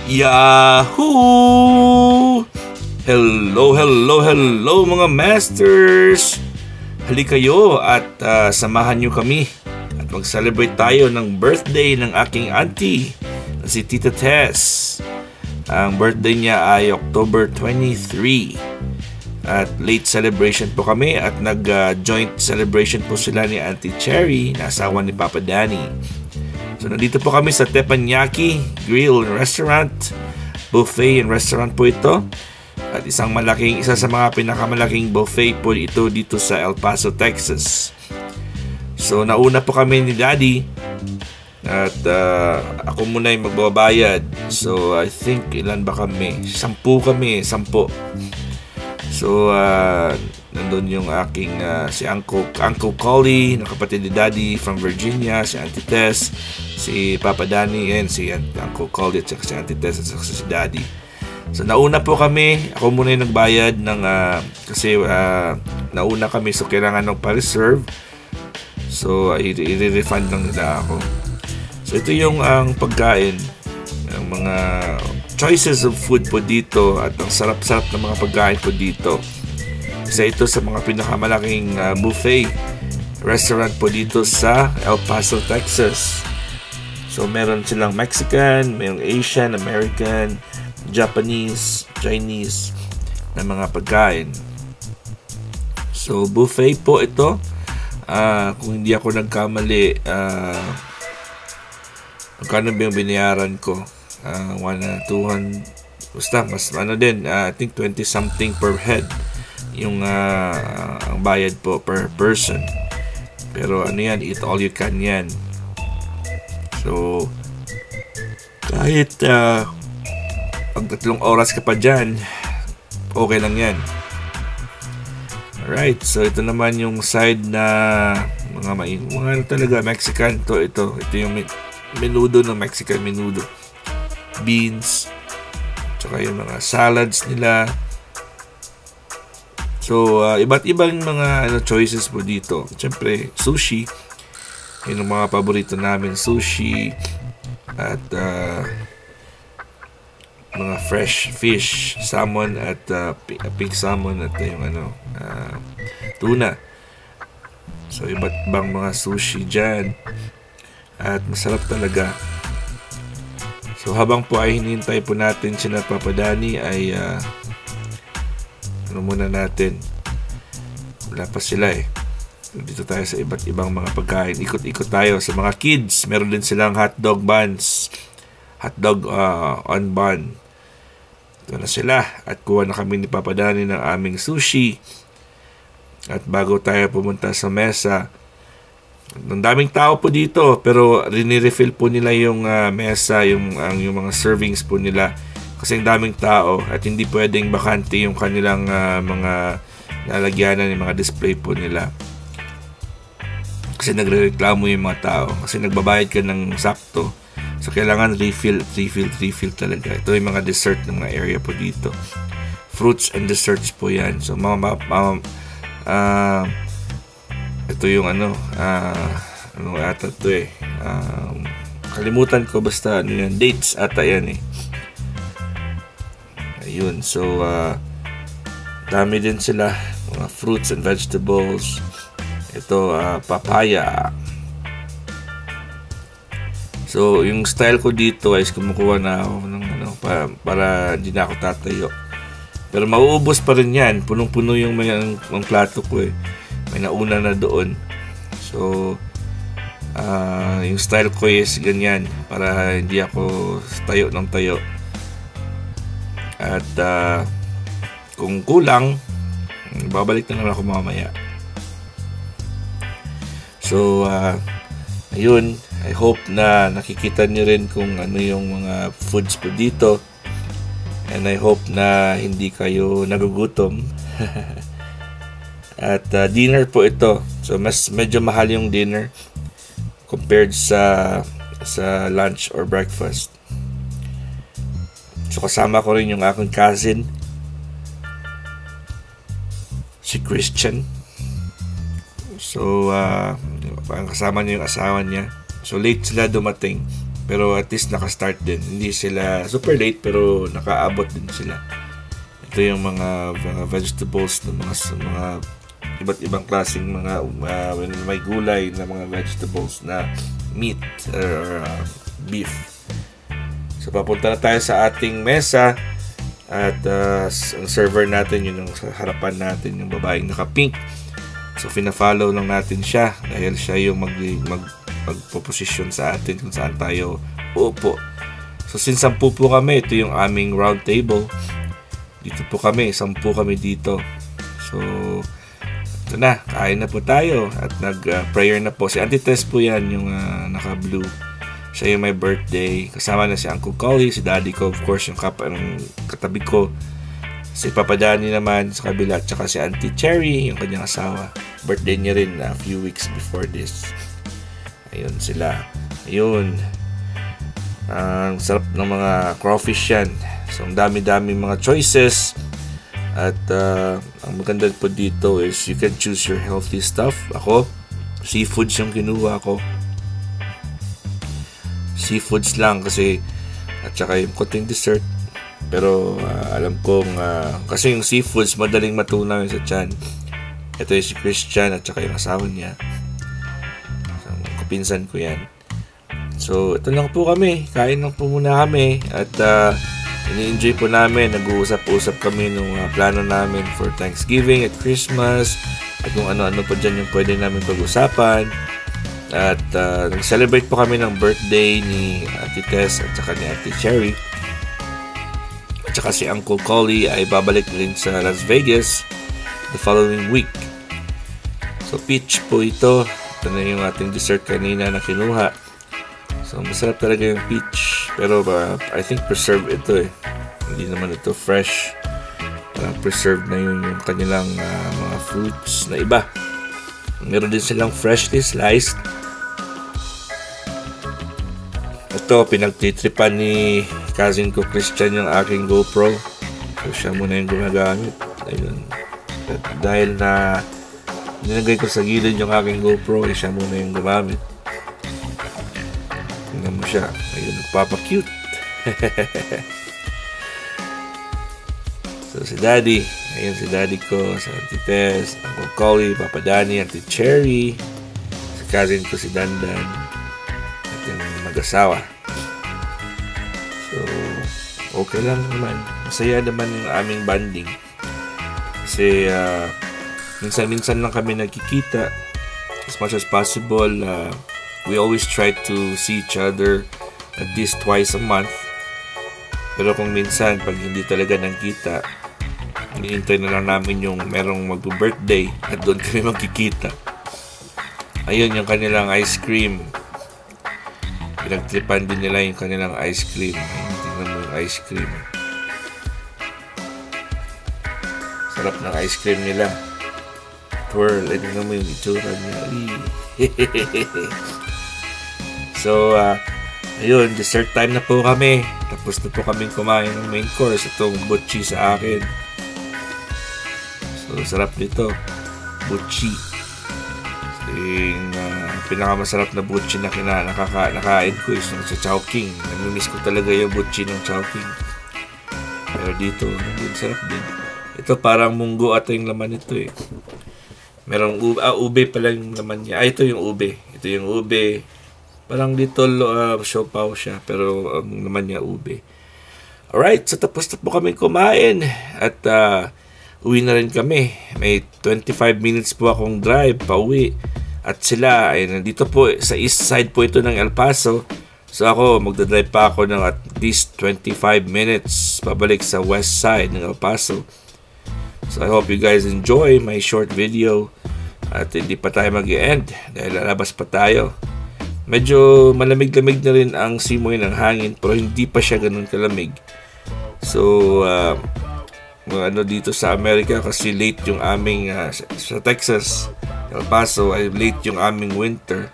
Yahoo! Hello mga masters! Halika kayo at samahan nyo kami at mag-celebrate tayo ng birthday ng aking auntie na si Tita Tess. Ang birthday niya ay October 23 at late celebration po kami at nag-joint celebration po sila ni Auntie Cherry na asawa ni Papa Danny. So nandito po kami sa Teppanyaki Grill and Restaurant, buffet and restaurant po ito. At isa sa mga pinakamalaking buffet po ito dito sa El Paso, Texas. So nauna po kami ni Daddy at ako muna yung magbabayad. So I think ilan ba kami? 10 kami, 10. So nandun yung aking si Uncle Collie na kapatid ni Daddy from Virginia, si Auntie Tess, si Papa Danny, and si Uncle Collie at si Auntie Tess at si Daddy. So nauna po kami, ako muna yung nagbayad ng kasi nauna kami, so kailangan ng pa-reserve. So i-refund lang nila ako. So ito yung ang pagkain, ang mga choices of food po dito at ang sarap-sarap ng mga pagkain po dito. Isa ito sa mga pinakamalaking buffet restaurant po dito sa El Paso, Texas. So meron silang Mexican, mayroong Asian, American, Japanese, Chinese na mga pagkain. So buffet po ito. Kung hindi ako nagkamali, magkano ba yung binayaran ko? 200, basta mas din, I think 20 something per head yung ang bayad po per person. Pero ano yan, eat all you can yan. So kahit pag 3 oras ka pa dyan, okay lang yan. Alright, so ito naman yung side na mga talaga Mexican to. Ito yung menudo ng Mexican menudo, beans, tsaka yung mga salads nila. So iba't ibang mga choices po dito. Siyempre sushi, yun ang mga paborito namin, sushi at mga fresh fish, salmon at pink salmon at yung tuna. So iba't ibang mga sushi dyan at masarap talaga. So habang po ay hinihintay po natin sina Papa Danny ay muna natin, wala pa sila dito tayo sa iba't ibang mga pagkain. Ikot-ikot tayo sa mga kids. Meron din silang hotdog buns, hotdog on bun. Ito na sila at kuha na kami ni Papa Danny ng aming sushi. At bago tayo pumunta sa mesa, ang daming tao po dito, pero rini-refill po nila yung mesa, yung mga servings po nila kasi ang daming tao at hindi pwedeng bakante yung kanilang mga lalagyanan, yung mga display po nila. Kasi nagrereklamo yung mga tao kasi nagbabayad ka ng sakto. So kailangan refill talaga. Ito yung mga dessert ng mga area po dito. Fruits and desserts po yan. So ito yung ata to kalimutan ko, basta yan, dates ata yan ayun. So dami din sila mga fruits and vegetables. Ito papaya. So yung style ko dito ay kumukuha na ako ng para hindi na ako tatayo, pero mauubos pa rin yan, punong-puno yung plato ko may nauna na doon. So yung style ko is ganyan para hindi ako tayo ng tayo. At kung kulang, babalik na lang ako mamaya. So ayun, I hope na nakikita nyo rin kung ano yung mga foods po dito, and I hope na hindi kayo nagugutom. At dinner po ito. So medyo mahal yung dinner compared sa lunch or breakfast. So kasama ko rin yung aking cousin, si Christian. So kasama niya yung asawa niya. So late sila dumating. Pero at least naka-start din. Hindi sila super late pero nakaabot din sila. Ito yung mga vegetables ng mga iba't ibang klaseng mga may gulay na mga vegetables na meat or beef. So papunta na tayo sa ating mesa at ang server natin yun ang sa harapan natin, yung babaeng naka-pink. So fina-follow lang natin siya dahil siya yung magpo-position sa atin kung saan tayo uupo. So since 10 po kami, ito yung aming round table. Dito po kami, 10 kami dito. So ito na, kain na po tayo at nag-prayer na po. Si Auntie Tess po yan, yung naka-blue. Siya yung may birthday. Kasama na si Uncle Collie, si Daddy ko, of course, yung katabi ko. Si Papa Danny naman sa kabila, at saka si Auntie Cherry, yung kanyang asawa. Birthday niya rin a few weeks before this. Ayun sila. Ayun. Ang sarap ng mga crawfish yan. So, ang dami-dami mga choices. At ang maganda po dito is you can choose your healthy stuff. Ako, seafoods yung kinuha ko. Seafoods lang kasi at saka yung konting dessert. Pero alam kong kasi yung seafoods madaling matunaw sa tiyan. Ito yung si Christian at saka yung asawa niya. So, kapinsan ko yan. So ito lang po kami. Kain lang po muna kami. At ini-enjoy po namin. Nag-uusap-usap kami nung plano namin for Thanksgiving at Christmas. At kung ano-ano po dyan yung pwede namin pag-usapan. At nag-celebrate po kami ng birthday ni Auntie Tess at saka ni Auntie Cherry. At saka si Uncle Collie ay babalik rin sa Las Vegas the following week. So peach po ito. Ito na yung ating dessert kanina na kinuha. So masarap talaga yung peach. Pero I think preserved ito eh. Hindi naman ito fresh. Parang preserved na yung kanilang mga fruits na iba. Meron din silang freshly sliced. Ito, pinagtitripan ni cousin ko Christian yung aking GoPro. So, siya muna yung gumagamit. Ayun. At dahil na nilagay ko sa gilid yung aking GoPro, siya muna yung gumamit. Tingnan mo siya. Ayun, nagpapa-cute. So, si Daddy. Ayun, si Daddy ko, si Auntie Tess, Uncle Collie, Papa Danny, Auntie Cherry, si cousin ko si Dandan, at yung mag-asawa. So, okay lang naman. Masaya naman yung aming bonding. Kasi, minsan-minsan lang kami nagkikita. As much as possible, we always try to see each other at least twice a month. Pero kung minsan, pag hindi talaga nagkita, hinihintay na lang namin yung merong mag-birthday at doon kami magkikita. Ayun, yung kanilang ice cream. Pinagtripan din nila yung kanilang ice cream. Ayun, tingnan mo yung ice cream. Sarap ng ice cream nila. Twirl. Ayun, tingnan mo yung itsura niya. So, ayun, dessert time na po kami. Tapos na po kaming kumain ng main course. Itong butchi sa akin. So, sarap nito. Butchi. Yung pinakamasarap na butchi na nakain ko is yung sa Chowking. Namimiss ko talaga yung butchi ng Chowking. Pero dito, sarap din. Ito parang munggo ata yung laman nito eh. Merong ube pala yung laman niya. Ito yung ube. Ito yung ube. Parang little siopaw siya. Pero ang laman niya ube. Alright, so tapos na po kami kumain. At uwi na rin kami. May 25 minutes po akong drive pa uwi. At sila ay nandito po sa east side po ito ng El Paso. So ako magdadrive pa ako ng at least 25 minutes pabalik sa west side ng El Paso. So I hope you guys enjoy my short video. At hindi pa tayo mag-i-end dahil lalabas pa tayo. Medyo malamig-lamig na rin ang simoy ng hangin pero hindi pa siya ganun kalamig. So dito sa Amerika kasi late yung aming sa Texas, El Paso ay late yung aming winter.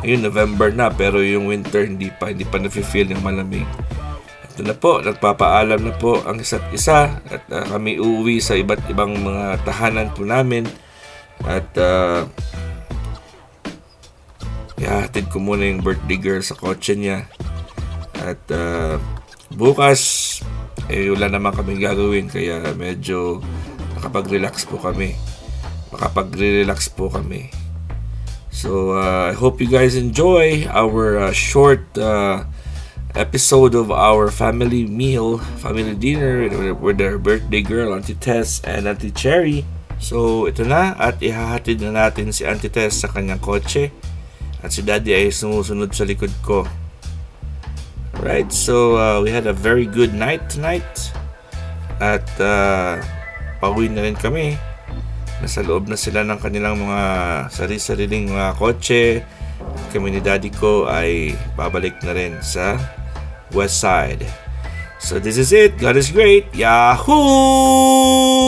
Ayun, November na pero yung winter hindi pa na-feel yung malamig. Ito na po, nagpapaalam na po ang isa't isa at kami uuwi sa iba't ibang mga tahanan po namin at ihahatid ko muna yung birthday girl sa kotse niya At bukas, wala naman kami gagawin, kaya medyo makapag-relax po kami. So, I hope you guys enjoy our short episode of our family dinner with our birthday girl, Auntie Tess and Auntie Cherry. So, ito na, at ihahatid na natin si Auntie Tess sa kanyang kotse at si Daddy ay sumusunod sa likod ko. Alright, so we had a very good night tonight at pauwi na rin kami. Nasa loob na sila ng kanilang mga sarili-sariling mga kotse. Kami ni Daddy ko ay babalik na rin sa West Side. So this is it. God is great. Yahoo!